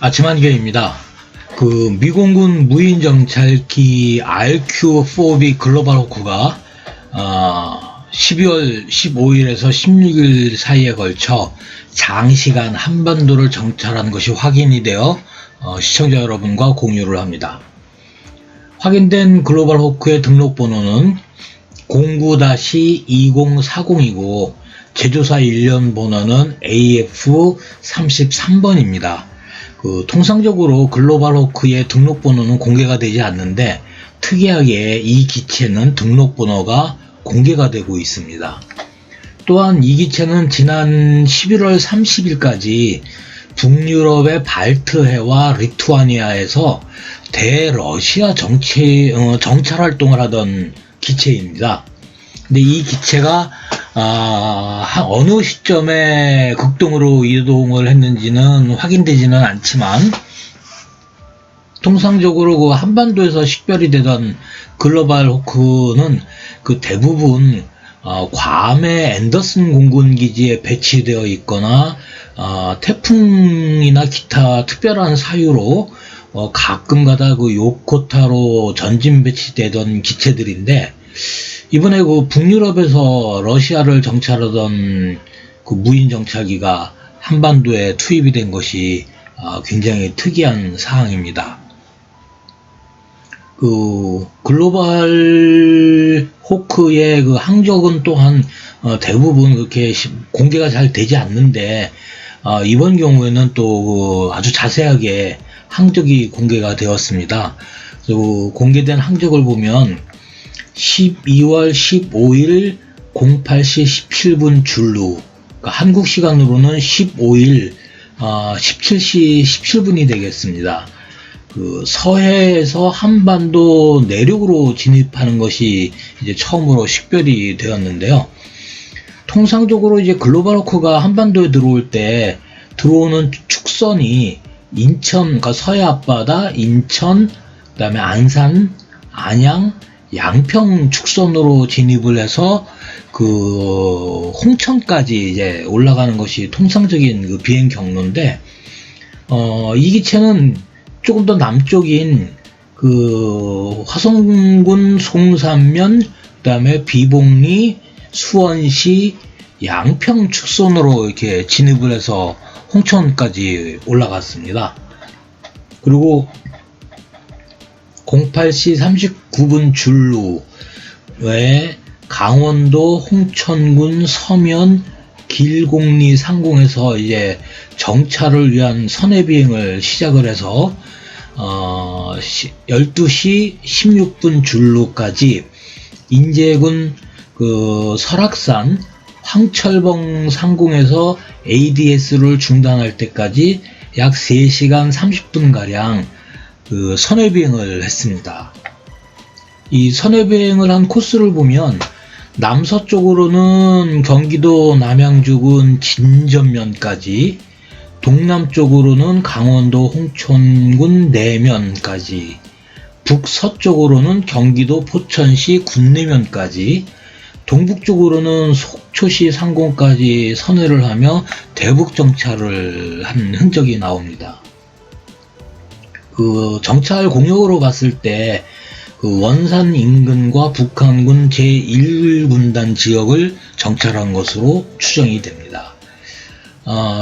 아침한겨입니다. 미공군 무인정찰기 RQ-4B 글로벌 호크가 12월 15일에서 16일 사이에 걸쳐 장시간 한반도를 정찰한 것이 확인이 되어 시청자 여러분과 공유를 합니다. 확인된 글로벌 호크의 등록번호는 09-2040이고 제조사 일련 번호는 AF33번입니다. 통상적으로 글로벌 호크의 등록번호는 공개가 되지 않는데 특이하게 이 기체는 등록번호가 공개가 되고 있습니다. 또한 이 기체는 지난 11월 30일까지 북유럽의 발트해와 리투아니아에서 대러시아 정찰 활동을 하던 기체입니다. 근데 이 기체가 어느 시점에 극동으로 이동을 했는지는 확인되지는 않지만 통상적으로 한반도에서 식별이 되던 글로벌 호크는 대부분 괌의 앤더슨 공군기지에 배치되어 있거나 태풍이나 기타 특별한 사유로 가끔가다 요코타로 전진 배치되던 기체들인데 이번에 북유럽에서 러시아를 정찰하던 무인 정찰기가 한반도에 투입이 된 것이 굉장히 특이한 사항입니다. 글로벌 호크의 항적은 또한 대부분 그렇게 공개가 잘 되지 않는데 이번 경우에는 또 아주 자세하게 항적이 공개가 되었습니다. 공개된 항적을 보면 12월 15일 08시 17분 줄루, 한국 시간으로는 15일 17시 17분이 되겠습니다. 서해에서 한반도 내륙으로 진입하는 것이 이제 처음으로 식별이 되었는데요. 통상적으로 이제 글로벌 호크가 한반도에 들어올 때 들어오는 축선이 인천, 서해 앞바다, 인천, 그다음에 안산, 안양, 양평 축선으로 진입을 해서 홍천까지 이제 올라가는 것이 통상적인 비행 경로인데 이 기체는 조금 더 남쪽인 화성군 송산면, 그다음에 비봉리, 수원시, 양평 축선으로 이렇게 진입을 해서 홍천까지 올라갔습니다. 그리고 08시 39분 줄루에 강원도 홍천군 서면 길곡리 상공에서 이제 정찰을 위한 선해 비행을 시작을 해서 12시 16분 줄루까지 인제군 설악산 황철봉 상공에서 ADS를 중단할 때까지 약 3시간 30분가량 선해 비행을 했습니다. 이 선해 비행을 한 코스를 보면 남서쪽으로는 경기도 남양주군 진전면까지, 동남쪽으로는 강원도 홍천군 내면까지, 북서쪽으로는 경기도 포천시 군내면까지, 동북쪽으로는 속초시 상공까지 선회를 하며 대북 정찰을 한 흔적이 나옵니다. 정찰 공역으로 봤을 때 원산 인근과 북한군 제1군단 지역을 정찰한 것으로 추정이 됩니다.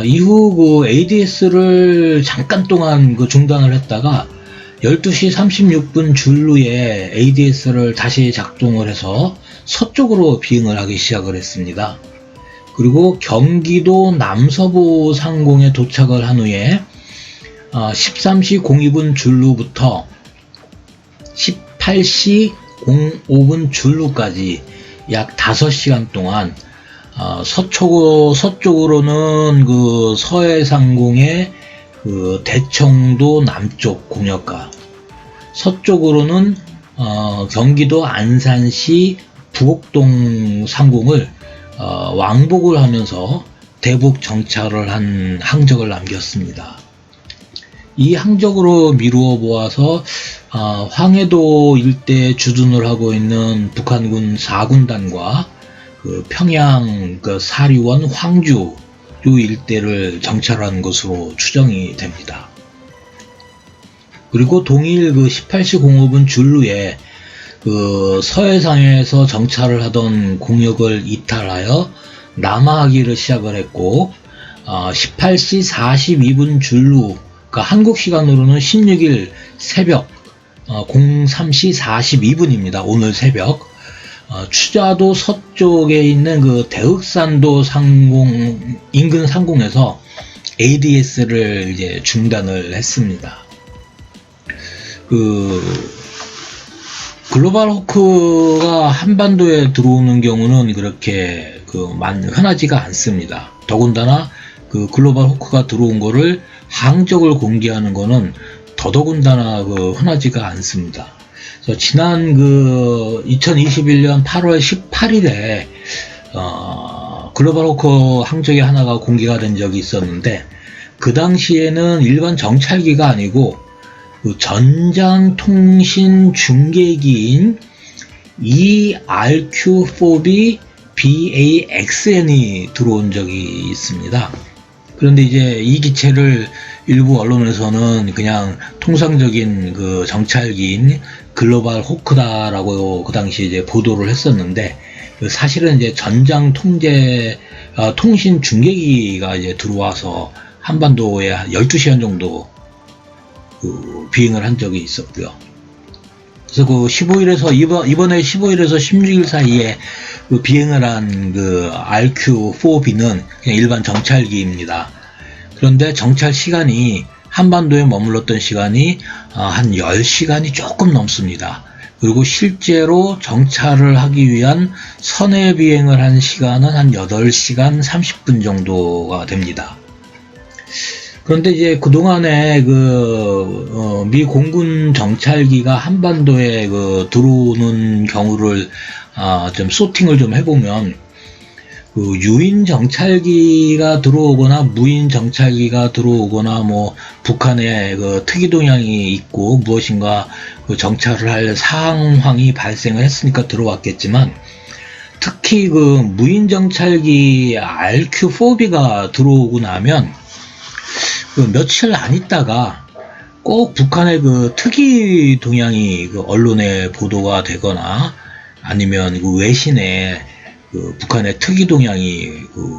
이후 ADS를 잠깐 동안 중단을 했다가 12시 36분 줄루에 ADS를 다시 작동을 해서 서쪽으로 비행을 하기 시작을 했습니다. 그리고 경기도 남서부 상공에 도착을 한 후에 13시 02분 줄루부터 18시 05분 줄루까지 약 5시간 동안 서쪽으로는 서해 상공의 대청도 남쪽 공역과, 서쪽으로는 경기도 안산시 부곡동 상공을 왕복을 하면서 대북 정찰을 한 항적을 남겼습니다. 이 항적으로 미루어 보아서 황해도 일대에 주둔을 하고 있는 북한군 4군단과 평양 사리원 황주 요 일대를 정찰한 것으로 추정이 됩니다. 그리고 동일 그 18시 05분 준루에 그 서해상에서 정찰을 하던 공역을 이탈하여 남하하기를 시작을 했고, 18시 42분 준루, 그러니까 한국 시간으로는 16일 새벽 03시 42분입니다. 오늘 새벽. 추자도 서쪽에 있는 그 대흑산도 상공, 인근 상공에서 ADS를 이제 중단을 했습니다. 글로벌 호크가 한반도에 들어오는 경우는 그렇게 흔하지가 않습니다. 더군다나 그 글로벌 호크가 들어온 거를 항적을 공개하는 거는 더더군다나 흔하지가 않습니다. 그래서 지난 2021년 8월 18일에 글로벌 호크 항적이 하나가 공개가 된 적이 있었는데, 그 당시에는 일반 정찰기가 아니고 전장통신 중계기인 ERQ4B BAXN이 들어온 적이 있습니다. 그런데 이제 이 기체를 일부 언론에서는 그냥 통상적인 정찰기인 글로벌 호크다라고 그 당시 이제 보도를 했었는데, 사실은 이제 전장 통신 중계기가 이제 들어와서 한반도에 12시간 정도 비행을 한 적이 있었고요. 그래서 15일에서 이번에 15일에서 16일 사이에 비행을 한 RQ4B는 그냥 일반 정찰기입니다. 그런데 정찰 시간이 한반도에 머물렀던 시간이 한 10시간이 조금 넘습니다. 그리고 실제로 정찰을 하기 위한 선해 비행을 한 시간은 한 8시간 30분 정도가 됩니다. 그런데 이제 그동안에 미 공군 정찰기가 한반도에 들어오는 경우를 좀 소팅을 좀 해보면, 유인 정찰기가 들어오거나 무인 정찰기가 들어오거나 북한의 특이 동향이 있고 무엇인가 정찰을 할 상황이 발생을 했으니까 들어왔겠지만, 특히 무인 정찰기 RQ4B가 들어오고 나면 며칠 안 있다가 꼭 북한의 특이 동향이 언론에 보도가 되거나, 아니면 외신에 북한의 특이 동향이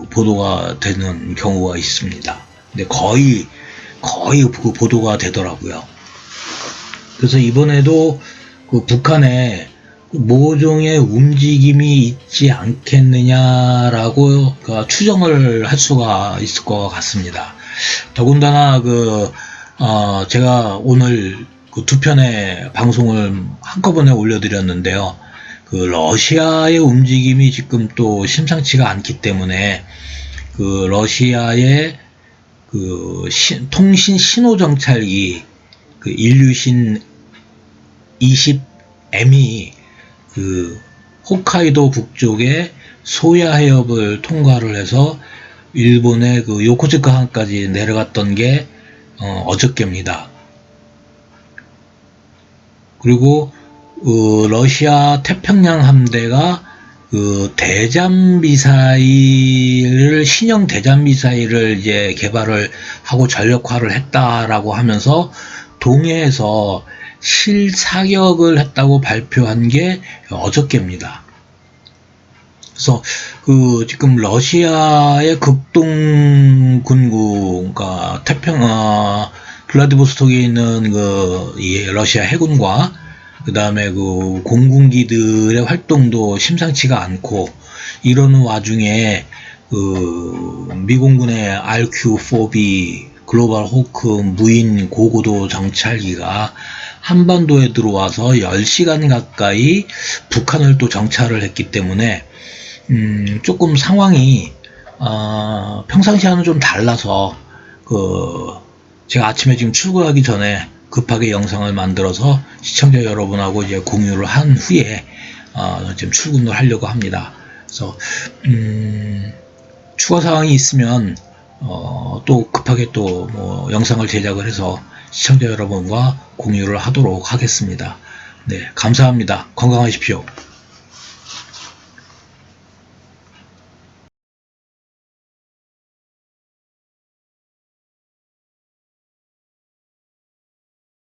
보도가 되는 경우가 있습니다. 근데 거의 보도가 되더라고요. 그래서 이번에도 북한에 모종의 움직임이 있지 않겠느냐라고 추정을 할 수가 있을 것 같습니다. 더군다나 제가 오늘 두 편의 방송을 한꺼번에 올려드렸는데요. 러시아의 움직임이 지금 또 심상치가 않기 때문에 러시아의 통신 신호 정찰기 일류신 20M이 홋카이도 북쪽의 소야 해협을 통과를 해서 일본의 요코즈카 항까지 내려갔던 게 어저께입니다. 그리고 러시아 태평양 함대가 대잠 미사일을, 신형 대잠 미사일을 이제 개발을 하고 전력화를 했다라고 하면서 동해에서 실사격을 했다고 발표한 게 어저께입니다. 그래서 지금 러시아의 극동군구가 블라디보스톡에 있는 러시아 해군과 그 다음에 공군기들의 활동도 심상치가 않고, 이러는 와중에 미공군의 RQ4B 글로벌 호크 무인 고고도 정찰기가 한반도에 들어와서 10시간 가까이 북한을 또 정찰을 했기 때문에 조금 상황이 평상시와는 좀 달라서 제가 아침에 지금 출근하기 전에 급하게 영상을 만들어서 시청자 여러분하고 이제 공유를 한 후에 지금 출근을 하려고 합니다. 그래서 추가 사항이 있으면 또 급하게 또 영상을 제작을 해서 시청자 여러분과 공유를 하도록 하겠습니다. 네, 감사합니다. 건강하십시오.